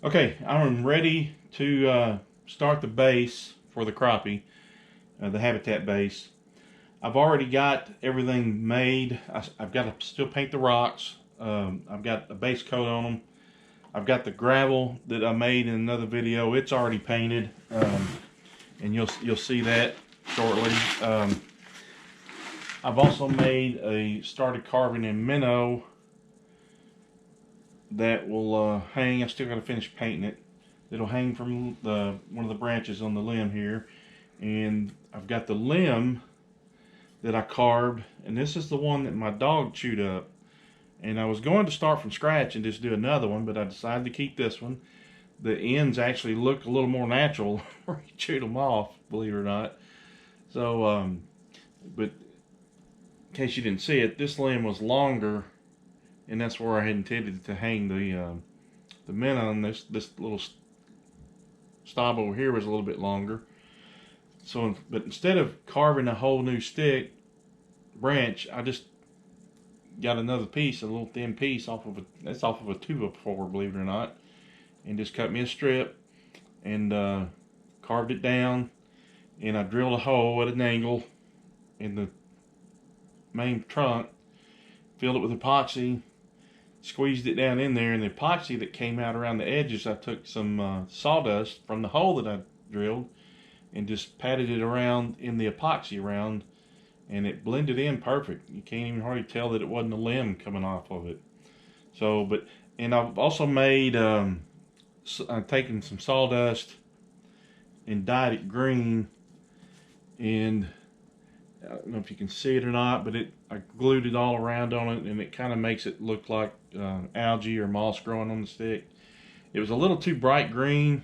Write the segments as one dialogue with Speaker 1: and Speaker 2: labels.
Speaker 1: Okay, I'm ready to start the base for the crappie, the habitat base. I've already got everything made. I've got to still paint the rocks. I've got a base coat on them. I've got the gravel that I made in another video. It's already painted, and you'll see that shortly. I've also started carving a minnow that will hang. I still got to finish painting it. It'll hang from one of the branches on the limb here, and I've got the limb that I carved, and this is the one that my dog chewed up. And I was going to start from scratch and just do another one, but I decided to keep this one. The ends actually look a little more natural where he chewed them off, believe it or not. So, but in case you didn't see it, this limb was longer, and that's where I had intended to hang the minnow. And this little stop over here was a little bit longer. So, but instead of carving a whole new branch, I just got another piece, a little thin piece off of a 2x4, believe it or not, and just cut me a strip and carved it down, and I drilled a hole at an angle in the main trunk, filled it with epoxy, squeezed it down in there, and the epoxy that came out around the edges, I took some sawdust from the hole that I drilled and just patted it around in the epoxy around, and it blended in perfect. You can't even hardly tell that it wasn't a limb coming off of it. So, and I've also made, I've taken some sawdust and dyed it green, and I don't know if you can see it or not, but I glued it all around on it, and it kind of makes it look like algae or moss growing on the stick. It was a little too bright green,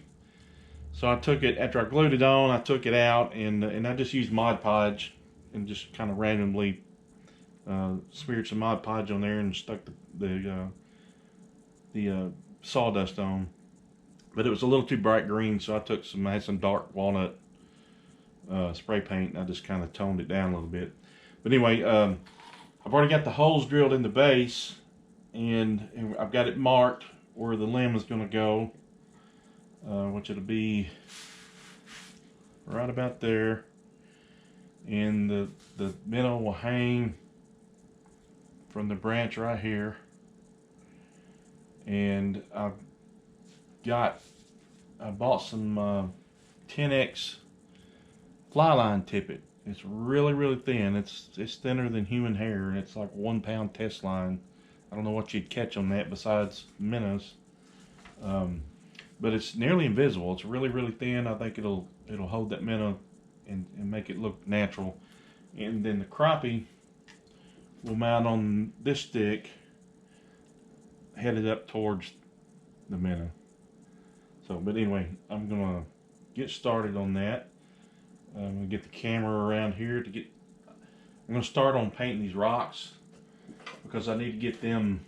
Speaker 1: so I took it, after I glued it on, I took it out, and I just used Mod Podge and just kind of randomly smeared some Mod Podge on there and stuck the sawdust on. But it was a little too bright green, so I had some dark walnut spray paint, and I just kind of toned it down a little bit. But anyway, I've already got the holes drilled in the base, and I've got it marked where the limb is going to go, which it'll be right about there. And the minnow will hang from the branch right here. And I bought some 10X fly line tippet. It's really thin. It's thinner than human hair, and it's like 1 pound test line. I don't know what you'd catch on that besides minnows, but it's nearly invisible. It's really thin. I think it'll hold that minnow and make it look natural. And then the crappie will mount on this stick, headed up towards the minnow. So, but anyway, I'm gonna get started on that. I'm gonna get the camera around here I'm gonna start on painting these rocks because I need to get them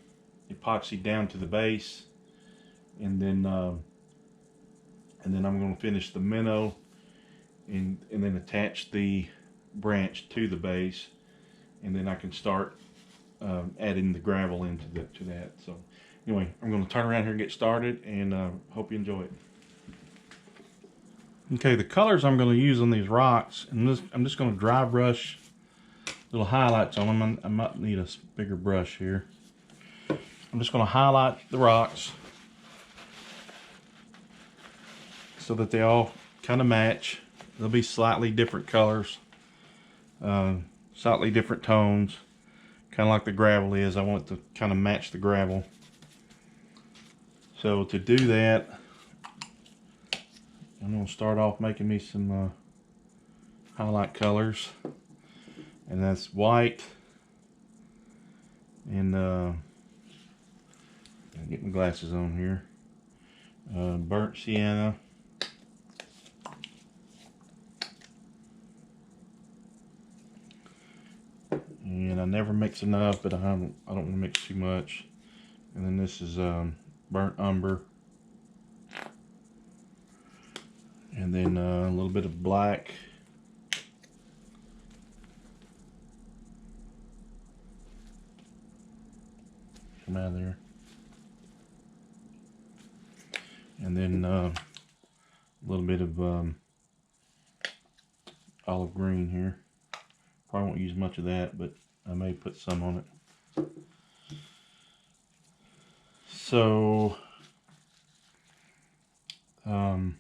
Speaker 1: epoxy down to the base, and then I'm gonna finish the minnow and then attach the branch to the base, and then I can start adding the gravel into that. So anyway, I'm going to turn around here and get started, and hope you enjoy it. Okay, the colors I'm going to use on these rocks, and I'm just going to dry brush little highlights on them. I might need a bigger brush here. I'm just going to highlight the rocks so that they all kind of match. They'll be slightly different colors, slightly different tones, kind of like the gravel is. I want it to kind of match the gravel. So to do that, I'm going to start off making me some highlight colors, and that's white, and I'll get my glasses on here, burnt sienna, and I never mix enough, but I don't want to mix too much. And then this is burnt umber, and then a little bit of black, come out of there. And then a little bit of olive green here. Probably won't use much of that, but I may put some on it. So I'm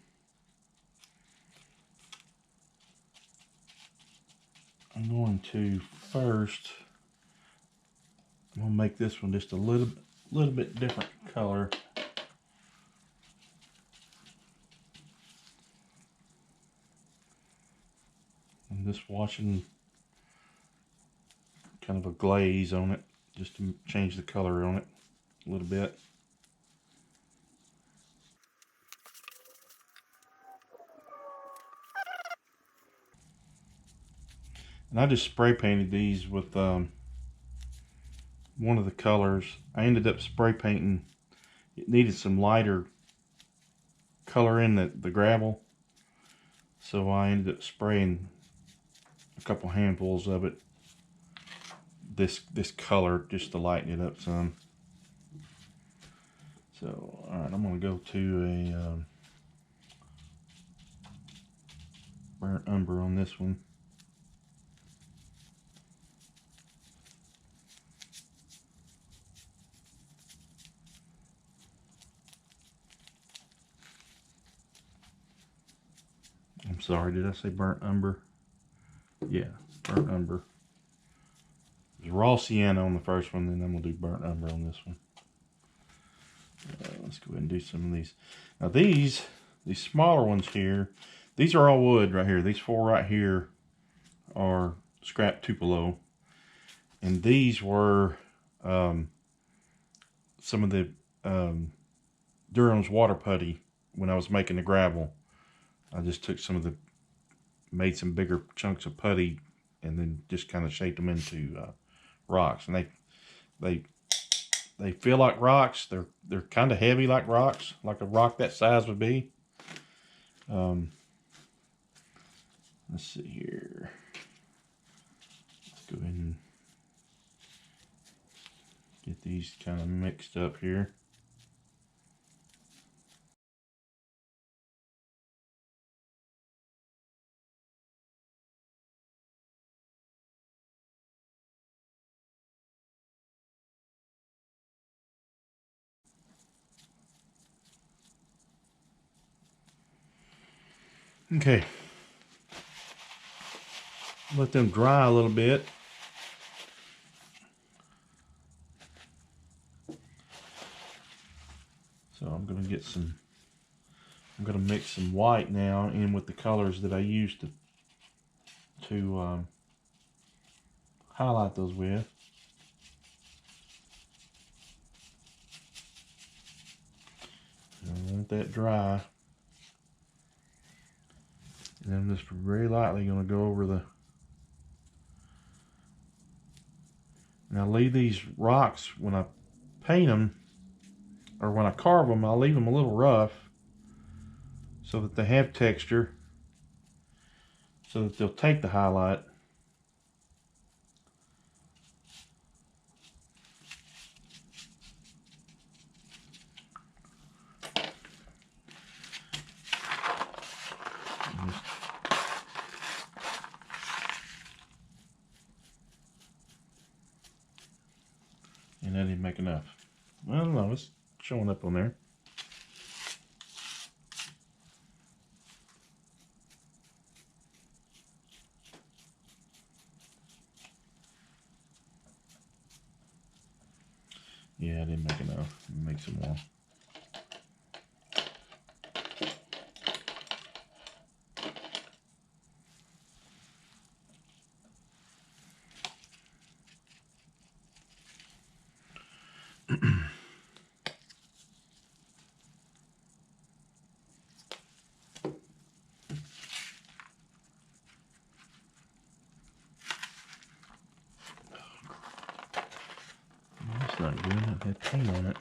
Speaker 1: going to first, I'm going to make this one just a little bit different color. I'm just washing kind of a glaze on it, just to change the color on it a little bit. And I just spray painted these with one of the colors. I ended up spray painting. It needed some lighter color in the gravel, so I ended up spraying a couple handfuls of it this color just to lighten it up some. So all right, I'm gonna go to a burnt umber on this one. I'm sorry, did I say burnt umber? Yeah, burnt umber. There's raw sienna on the first one, then I'm gonna do burnt umber on this one. Let's go ahead and do some of these. Now these smaller ones here, these are all wood right here. These four right here are scrap Tupelo. And these were some of the Durham's water putty when I was making the gravel. I just took some of the, made some bigger chunks of putty and then just kind of shaped them into rocks. And they feel like rocks. They're kind of heavy like rocks, like a rock that size would be. Let's see here. Let's go ahead and get these kind of mixed up here. Okay. Let them dry a little bit. So I'm going to get some, I'm going to mix some white now in with the colors that I used to highlight those with. And let that dry. And I'm just very lightly going to go over the, now leave these rocks, when I paint them, or when I carve them, I'll leave them a little rough so that they have texture, so that they'll take the highlight. And that didn't make enough. I don't know, it's showing up on there. Yeah, I didn't make enough. Make some more. That's not good. It had paint on it.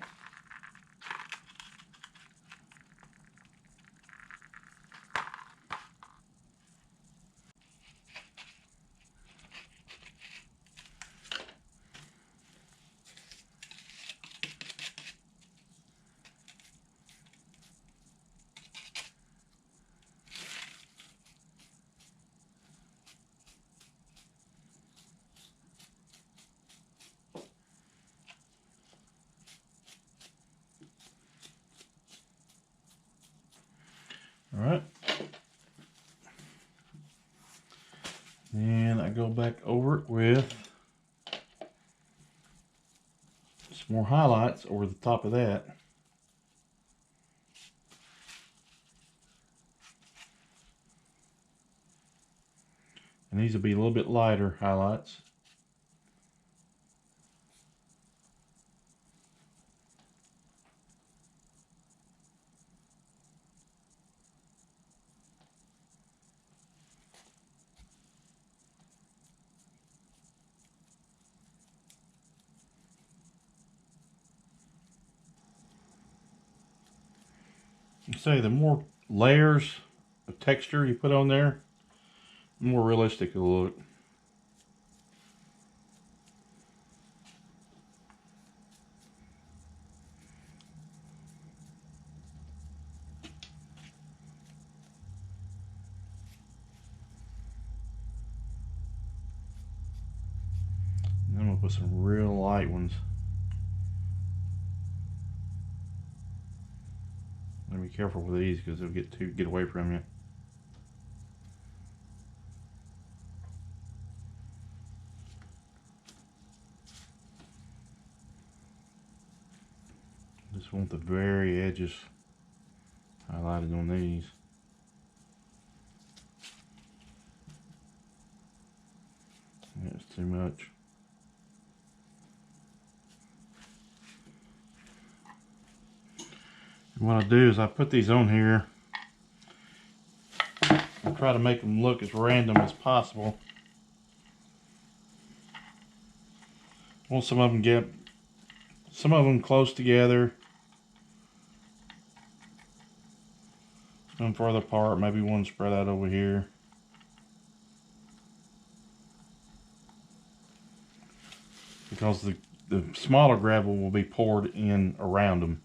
Speaker 1: All right. And I go back over it with some more highlights over the top of that. And these will be a little bit lighter highlights. You say the more layers of texture you put on there, the more realistic it'll look. And I'm gonna put some real light ones. Be careful with these because they'll get away from you. Just want the very edges highlighted on these. That's too much. And what I do is I put these on here and try to make them look as random as possible. I want some of them close together, some further apart, maybe one spread out over here. Because the smaller gravel will be poured in around them.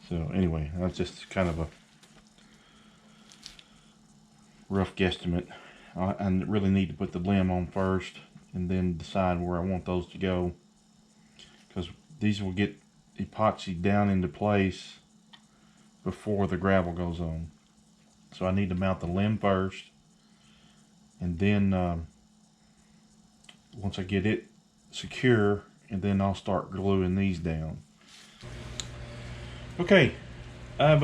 Speaker 1: So anyway, that's just kind of a rough guesstimate. I really need to put the limb on first and then decide where I want those to go, because these will get epoxy down into place before the gravel goes on. So I need to mount the limb first, and then once I get it secure, and then I'll start gluing these down. Okay, I've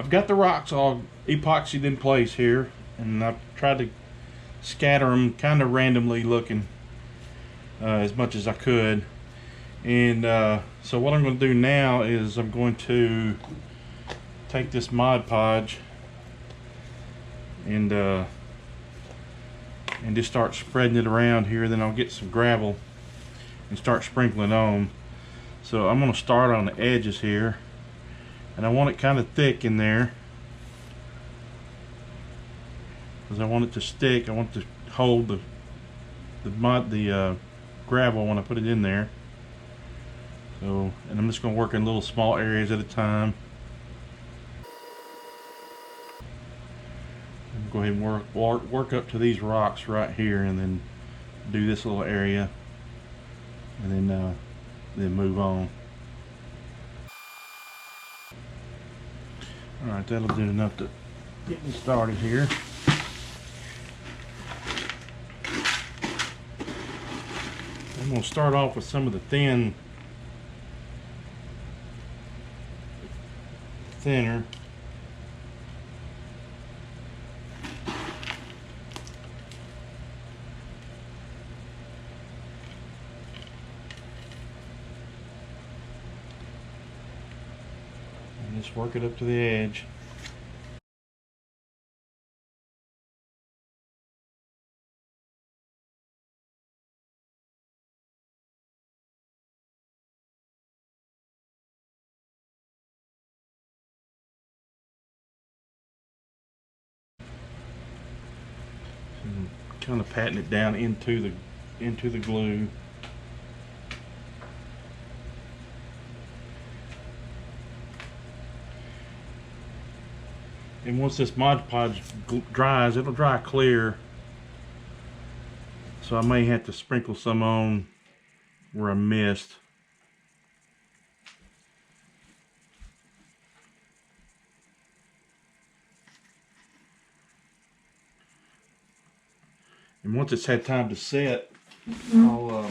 Speaker 1: got the rocks all epoxied in place here, and I've tried to scatter them kind of randomly looking as much as I could. And so what I'm going to do now is I'm going to take this Mod Podge and just start spreading it around here. Then I'll get some gravel and start sprinkling on. So I'm going to start on the edges here, and I want it kind of thick in there because I want it to stick. I want to hold the gravel when I put it in there. So, and I'm just going to work in little small areas at a time. I'm going to go ahead and work up to these rocks right here, and then do this little area, and then move on. Alright, that'll do enough to get me started here. I'm going to start off with some of the thinner. And just work it up to the edge. And kind of patting it down into the glue. And once this Mod Podge dries, it'll dry clear. So I may have to sprinkle some on where I missed. And once it's had time to set, I'll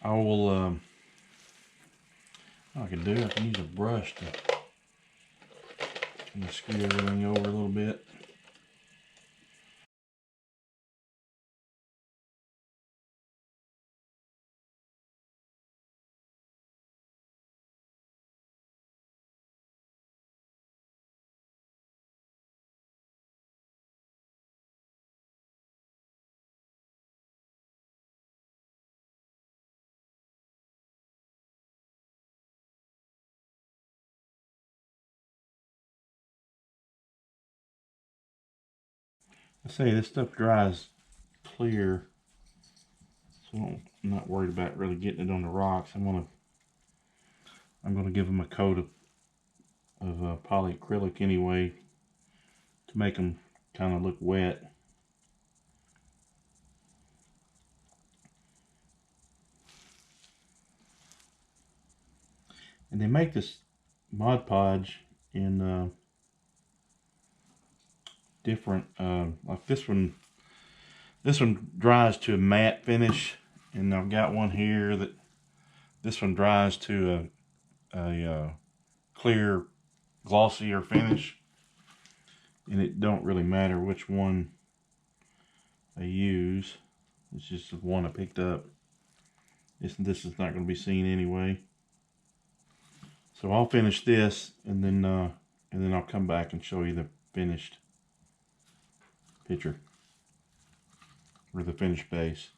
Speaker 1: I will I can use a brush to kind of scoot everything over a little bit. I say this stuff dries clear, so I'm not worried about really getting it on the rocks. I'm gonna give them a coat of polyacrylic anyway to make them kind of look wet. And they make this Mod Podge in different, like this one dries to a matte finish, and I've got one here that this one dries to a clear, glossier finish. And it don't really matter which one I use. It's just the one I picked up. This is not going to be seen anyway. So I'll finish this, and then I'll come back and show you the finished picture, or the finished base.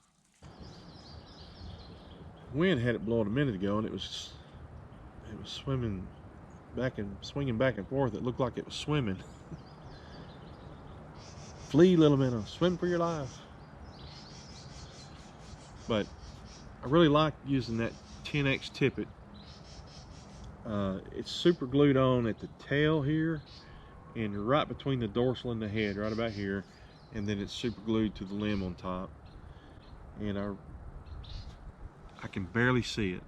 Speaker 1: Wind had it blowing a minute ago, and it was swimming back and swinging back and forth. It looked like it was swimming. Flee, little minnow, swim for your life. But I really like using that 10X tippet. It's super glued on at the tail here, and right between the dorsal and the head, right about here, and then it's super glued to the limb on top. And I can barely see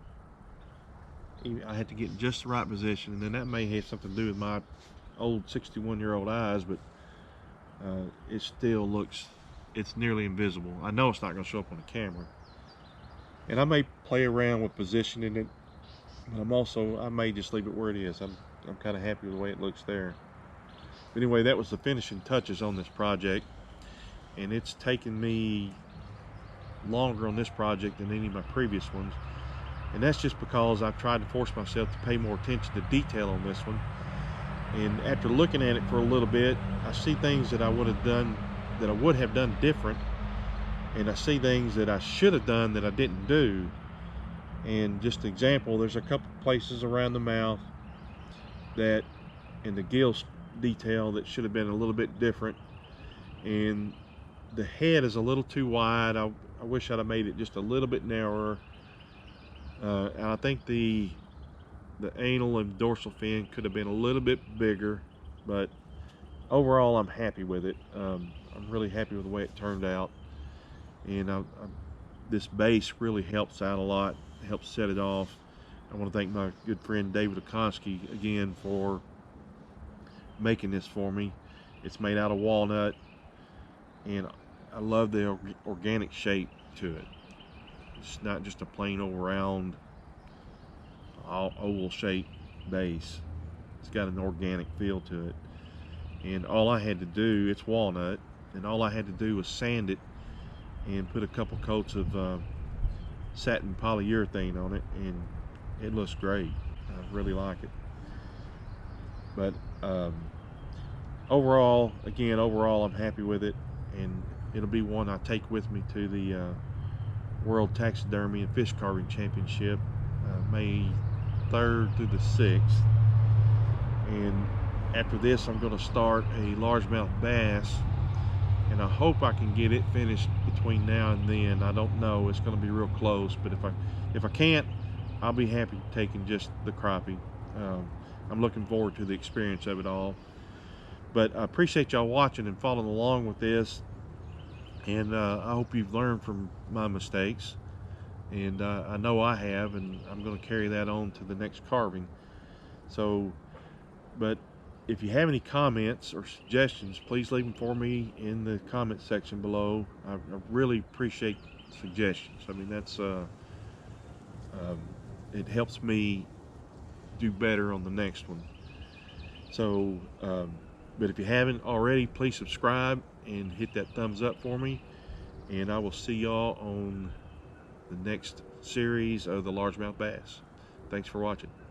Speaker 1: it. I had to get in just the right position, and then that may have something to do with my old 61-year-old eyes, but it still looks, it's nearly invisible. I know it's not going to show up on the camera. And I may play around with positioning it, but I may just leave it where it is. I'm kind of happy with the way it looks there. But anyway, that was the finishing touches on this project, and it's taken me longer on this project than any of my previous ones. And that's just because I've tried to force myself to pay more attention to detail on this one. And after looking at it for a little bit, I see things that I would have done different, and I see things that I should have done that I didn't do. And just an example, there's a couple places around the mouth that, in the gill detail, that should have been a little bit different. And the head is a little too wide. I wish I'd have made it just a little bit narrower. And I think the anal and dorsal fin could have been a little bit bigger, but overall I'm happy with it. I'm really happy with the way it turned out, and this base really helps out a lot, helps set it off. I want to thank my good friend David Okonski again for making this for me. It's made out of walnut, and I love the organic shape to it. It's not just a plain old round oval shaped base. It's got an organic feel to it, and all I had to do, it's walnut, and all I had to do was sand it and put a couple coats of satin polyurethane on it, and it looks great. I really like it. But overall I'm happy with it, and it'll be one I take with me to the World Taxidermy and Fish Carving Championship, May 3rd through the 6th. And after this, I'm going to start a largemouth bass, and I hope I can get it finished between now and then. I don't know, it's going to be real close, but if I can't, I'll be happy taking just the crappie. I'm looking forward to the experience of it all. But I appreciate y'all watching and following along with this, and I hope you've learned from my mistakes, and I know I have, and I'm going to carry that on to the next carving. So, but if you have any comments or suggestions, please leave them for me in the comment section below. I really appreciate suggestions. I mean, that's it helps me do better on the next one. So, but if you haven't already, please subscribe and hit that thumbs up for me. And I will see y'all on the next series of the largemouth bass. Thanks for watching.